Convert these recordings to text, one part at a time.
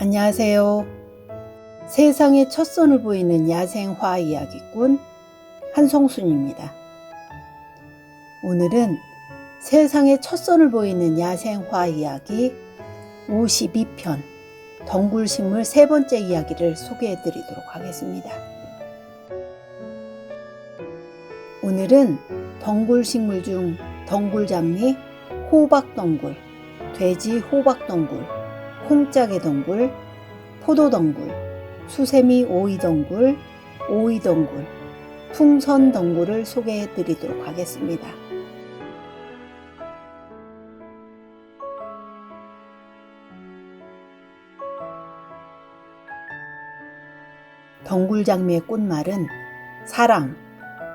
안녕하세요. 세상의 첫 선을 보이는 야생화 이야기꾼 한송순입니다. 오늘은 세상의 첫 선을 보이는 야생화 이야기 52편 덩굴식물 세 번째 이야기를 소개해 드리도록 하겠습니다. 오늘은 덩굴식물 중 덩굴장미, 호박덩굴, 돼지 호박덩굴, 콩짝의 덩굴, 포도덩굴, 수세미 오이덩굴, 오이덩굴, 풍선덩굴을 소개해 드리도록 하겠습니다. 덩굴장미의 꽃말은 사랑,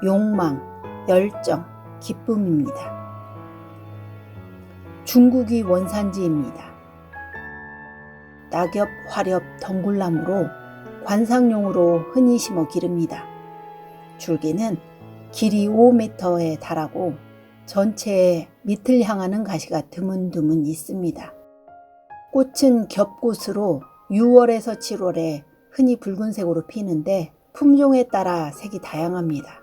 욕망, 열정, 기쁨입니다. 중국이 원산지입니다. 낙엽, 화렵, 덩굴나무로 관상용으로 흔히 심어 기릅니다. 줄기는 길이 5m에 달하고 전체에 밑을 향하는 가시가 드문드문 있습니다. 꽃은 겹꽃으로 6월에서 7월에 흔히 붉은색으로 피는데 품종에 따라 색이 다양합니다.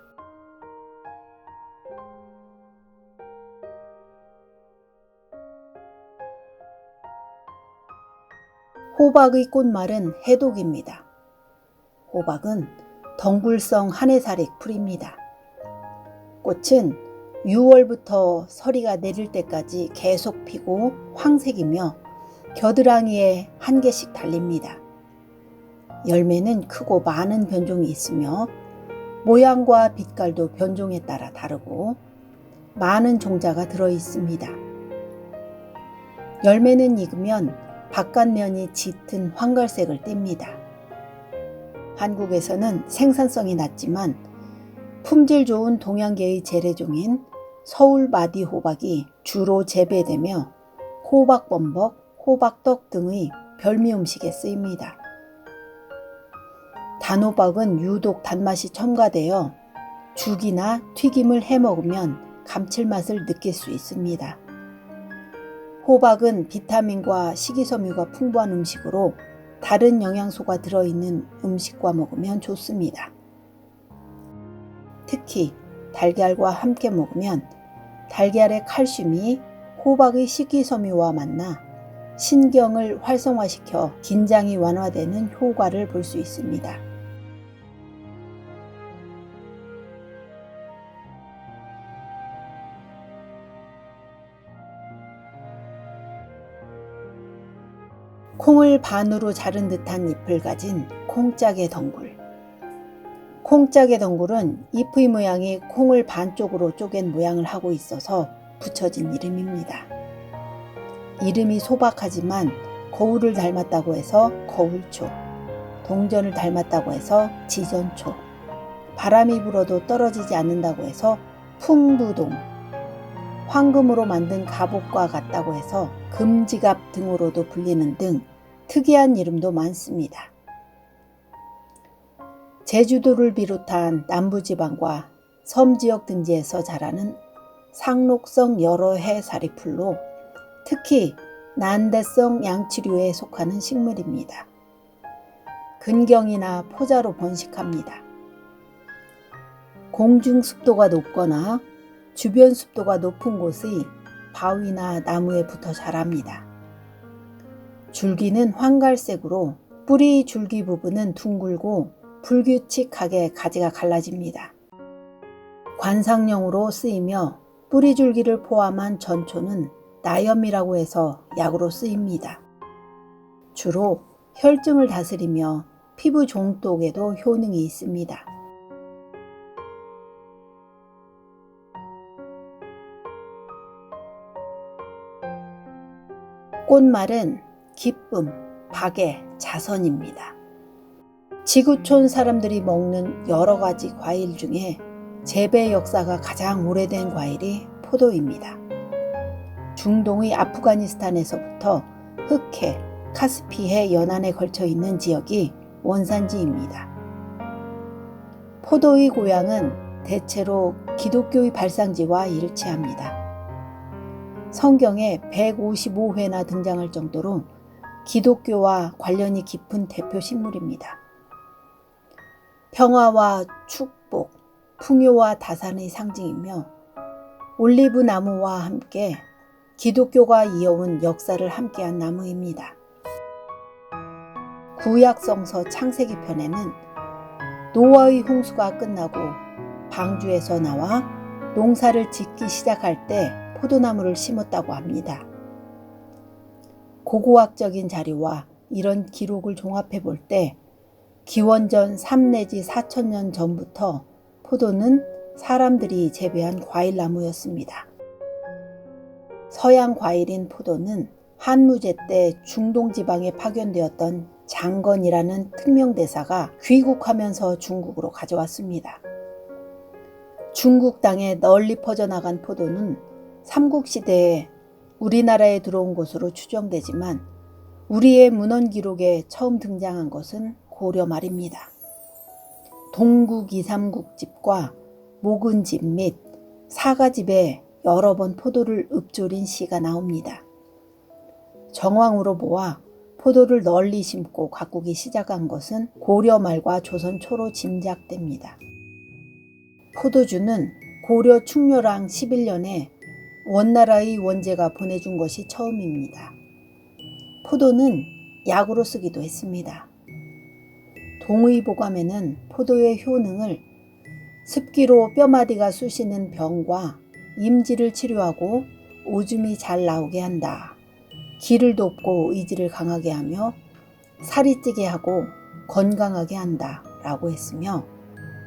호박의 꽃말은 해독입니다. 호박은 덩굴성 한해살익 풀입니다. 꽃은 6월부터 서리가 내릴 때까지 계속 피고 황색이며 겨드랑이에 한 개씩 달립니다. 열매는 크고 많은 변종이 있으며 모양과 빛깔도 변종에 따라 다르고 많은 종자가 들어 있습니다. 열매는 익으면 바깥면이 짙은 황갈색을 띱니다. 한국에서는 생산성이 낮지만 품질 좋은 동양계의 재래종인 서울 마디 호박이 주로 재배되며 호박범벅, 호박떡 등의 별미 음식에 쓰입니다. 단호박은 유독 단맛이 첨가되어 죽이나 튀김을 해 먹으면 감칠맛을 느낄 수 있습니다. 호박은 비타민과 식이섬유가 풍부한 음식으로 다른 영양소가 들어있는 음식과 먹으면 좋습니다. 특히 달걀과 함께 먹으면 달걀의 칼슘이 호박의 식이섬유와 만나 신경을 활성화시켜 긴장이 완화되는 효과를 볼 수 있습니다. 콩을 반으로 자른 듯한 잎을 가진 콩짝의 덩굴. 콩짝의 덩굴은 잎의 모양이 콩을 반쪽으로 쪼갠 모양을 하고 있어서 붙여진 이름입니다. 이름이 소박하지만 거울을 닮았다고 해서 거울초, 동전을 닮았다고 해서 지전초, 바람이 불어도 떨어지지 않는다고 해서 풍부동, 황금으로 만든 갑옷과 같다고 해서 금지갑 등으로도 불리는 등 특이한 이름도 많습니다. 제주도를 비롯한 남부지방과 섬지역 등지에서 자라는 상록성 여러 해 사리풀로 특히 난대성 양치류에 속하는 식물입니다. 근경이나 포자로 번식합니다. 공중 습도가 높거나 주변 습도가 높은 곳의 바위나 나무에 붙어 자랍니다. 줄기는 황갈색으로 뿌리 줄기 부분은 둥글고 불규칙하게 가지가 갈라집니다. 관상용으로 쓰이며 뿌리 줄기를 포함한 전초는 나염이라고 해서 약으로 쓰입니다. 주로 혈증을 다스리며 피부 종독에도 효능이 있습니다. 꽃말은 기쁨, 박애, 자선입니다. 지구촌 사람들이 먹는 여러 가지 과일 중에 재배 역사가 가장 오래된 과일이 포도입니다. 중동의 아프가니스탄에서부터 흑해, 카스피해 연안에 걸쳐 있는 지역이 원산지입니다. 포도의 고향은 대체로 기독교의 발상지와 일치합니다. 성경에 155회나 등장할 정도로 기독교와 관련이 깊은 대표 식물입니다. 평화와 축복, 풍요와 다산의 상징이며 올리브 나무와 함께 기독교가 이어온 역사를 함께한 나무입니다. 구약성서 창세기 편에는 노아의 홍수가 끝나고 방주에서 나와 농사를 짓기 시작할 때 포도나무를 심었다고 합니다. 고고학적인 자료와 이런 기록을 종합해 볼 때 기원전 3 내지 4천년 전부터 포도는 사람들이 재배한 과일나무였습니다. 서양 과일인 포도는 한무제 때 중동 지방에 파견되었던 장건이라는 특명대사가 귀국하면서 중국으로 가져왔습니다. 중국 땅에 널리 퍼져나간 포도는 삼국시대에 우리나라에 들어온 것으로 추정되지만 우리의 문헌 기록에 처음 등장한 것은 고려 말입니다. 동국 이삼국집과 목은집 및 사가집에 여러 번 포도를 읊조린 시가 나옵니다. 정황으로 보아 포도를 널리 심고 가꾸기 시작한 것은 고려 말과 조선 초로 짐작됩니다. 포도주는 고려 충렬왕 11년에 원나라의 원제가 보내준 것이 처음입니다. 포도는 약으로 쓰기도 했습니다. 동의보감에는 포도의 효능을 습기로 뼈마디가 쑤시는 병과 임지를 치료하고 오줌이 잘 나오게 한다. 기를 돕고 의지를 강하게 하며 살이 찌게 하고 건강하게 한다 라고 했으며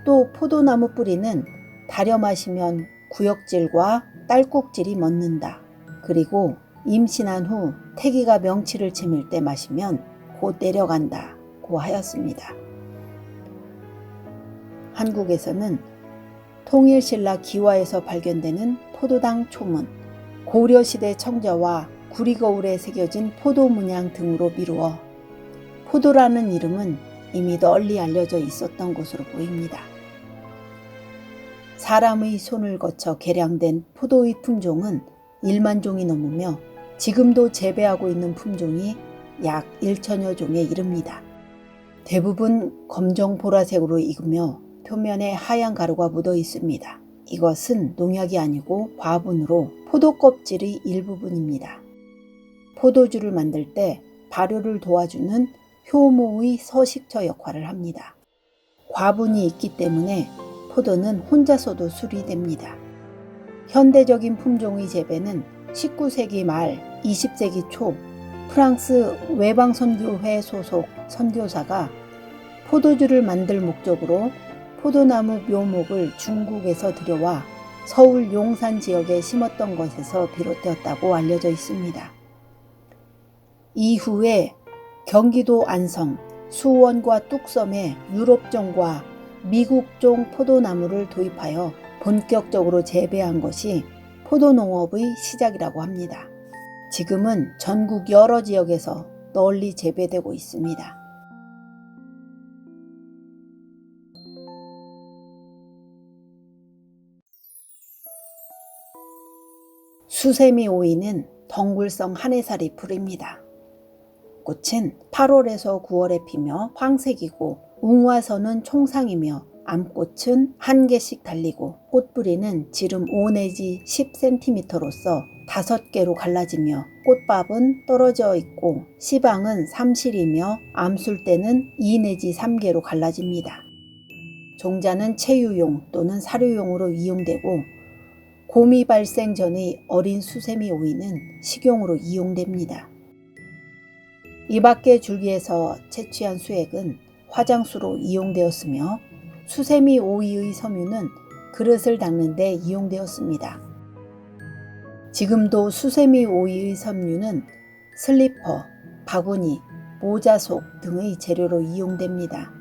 또 포도나무 뿌리는 달여 마시면 구역질과 딸꾹질이 멎는다. 그리고 임신한 후 태기가 명치를 치밀 때 마시면 곧 내려간다고 하였습니다. 한국에서는 통일신라 기와에서 발견되는 포도당 초문, 고려시대 청자와 구리거울에 새겨진 포도 문양 등으로 미루어 포도라는 이름은 이미 널리 알려져 있었던 것으로 보입니다. 사람의 손을 거쳐 개량된 포도의 품종은 1만 종이 넘으며 지금도 재배하고 있는 품종이 약 1천여 종에 이릅니다. 대부분 검정 보라색으로 익으며 표면에 하얀 가루가 묻어 있습니다. 이것은 농약이 아니고 과분으로 포도 껍질의 일부분입니다. 포도주를 만들 때 발효를 도와주는 효모의 서식처 역할을 합니다. 과분이 있기 때문에 포도는 혼자서도 술이 됩니다. 현대적인 품종의 재배는 19세기 말 20세기 초 프랑스 외방선교회 소속 선교사가 포도주를 만들 목적으로 포도나무 묘목을 중국에서 들여와 서울 용산 지역에 심었던 것에서 비롯되었다고 알려져 있습니다. 이후에 경기도 안성, 수원과 뚝섬에 유럽종과 미국종 포도나무를 도입하여 본격적으로 재배한 것이 포도농업의 시작이라고 합니다. 지금은 전국 여러 지역에서 널리 재배되고 있습니다. 수세미 오이는 덩굴성 한해살이 풀입니다. 꽃은 8월에서 9월에 피며 황색이고 웅화선은 총상이며 암꽃은 한 개씩 달리고 꽃뿌리는 지름 5 내지 10cm로서 5개로 갈라지며 꽃밥은 떨어져 있고 씨방은 삼실이며 암술대는 2 내지 3개로 갈라집니다. 종자는 체유용 또는 사료용으로 이용되고 곰이 발생 전의 어린 수세미 오이는 식용으로 이용됩니다. 이 밖에 줄기에서 채취한 수액은 화장수로 이용되었으며 수세미 오이의 섬유는 그릇을 닦는 데 이용되었습니다. 지금도 수세미 오이의 섬유는 슬리퍼, 바구니, 모자속 등의 재료로 이용됩니다.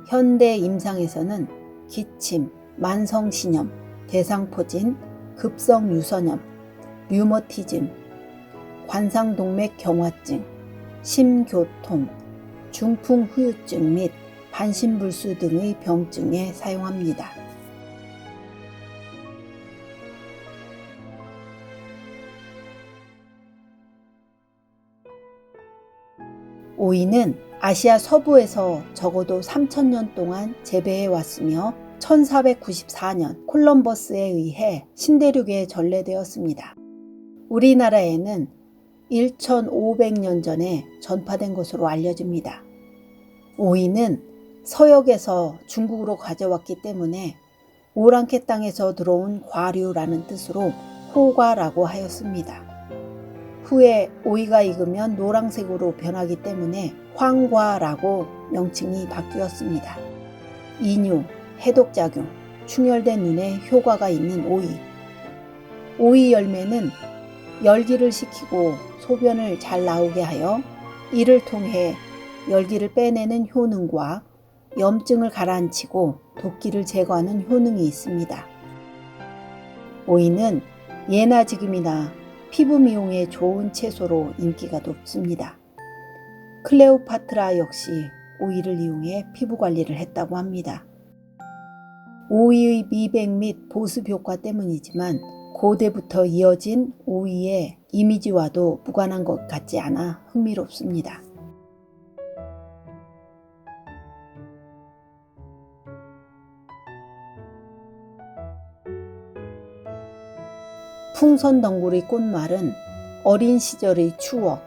현대 임상에서는 기침, 만성신염, 대상포진, 급성유선염, 류머티즘, 관상동맥 경화증, 심교통, 중풍후유증 및 반신불수 등의 병증에 사용합니다. 오이는 아시아 서부에서 적어도 3,000년 동안 재배해 왔으며 1494년 콜럼버스에 의해 신대륙에 전래되었습니다. 우리나라에는 1500년 전에 전파된 것으로 알려집니다. 오이는 서역에서 중국으로 가져왔기 때문에 오랑캐 땅에서 들어온 과류라는 뜻으로 호과라고 하였습니다. 후에 오이가 익으면 노란색으로 변하기 때문에 황과라고 명칭이 바뀌었습니다. 이뇨, 해독작용, 충혈된 눈에 효과가 있는 오이. 오이 열매는 열기를 식히고 소변을 잘 나오게 하여 이를 통해 열기를 빼내는 효능과 염증을 가라앉히고 독기를 제거하는 효능이 있습니다. 오이는 예나 지금이나 피부 미용에 좋은 채소로 인기가 높습니다. 클레오파트라 역시 오이를 이용해 피부 관리를 했다고 합니다. 오이의 미백 및 보습 효과 때문이지만 고대부터 이어진 오이의 이미지와도 무관한 것 같지 않아 흥미롭습니다. 풍선덩굴의 꽃말은 어린 시절의 추억,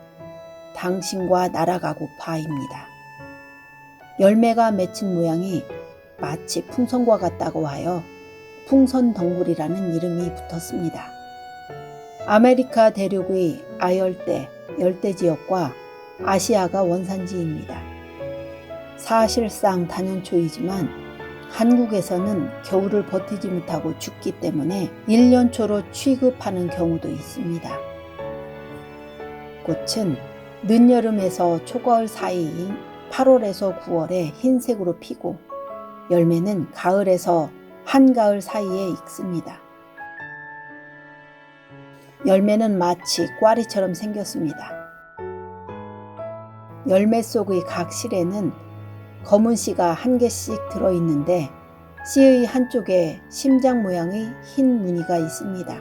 당신과 날아가고파입니다. 열매가 맺힌 모양이 마치 풍선과 같다고 하여 풍선덩굴이라는 이름이 붙었습니다. 아메리카 대륙의 아열대, 열대지역과 아시아가 원산지입니다. 사실상 단연초이지만 한국에서는 겨울을 버티지 못하고 죽기 때문에 1년초로 취급하는 경우도 있습니다. 꽃은 늦여름에서 초가을 사이인 8월에서 9월에 흰색으로 피고 열매는 가을에서 한가을 사이에 익습니다. 열매는 마치 꽈리처럼 생겼습니다. 열매 속의 각 실에는 검은 씨가 한 개씩 들어있는데 씨의 한쪽에 심장 모양의 흰 무늬가 있습니다.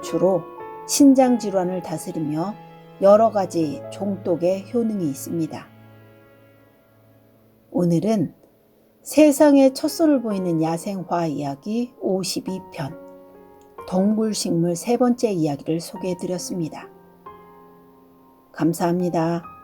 주로 신장 질환을 다스리며 여러 가지 종독의 효능이 있습니다. 오늘은 세상에 첫눈을 보이는 야생화 이야기 52편 덩굴식물 세 번째 이야기를 소개해 드렸습니다. 감사합니다.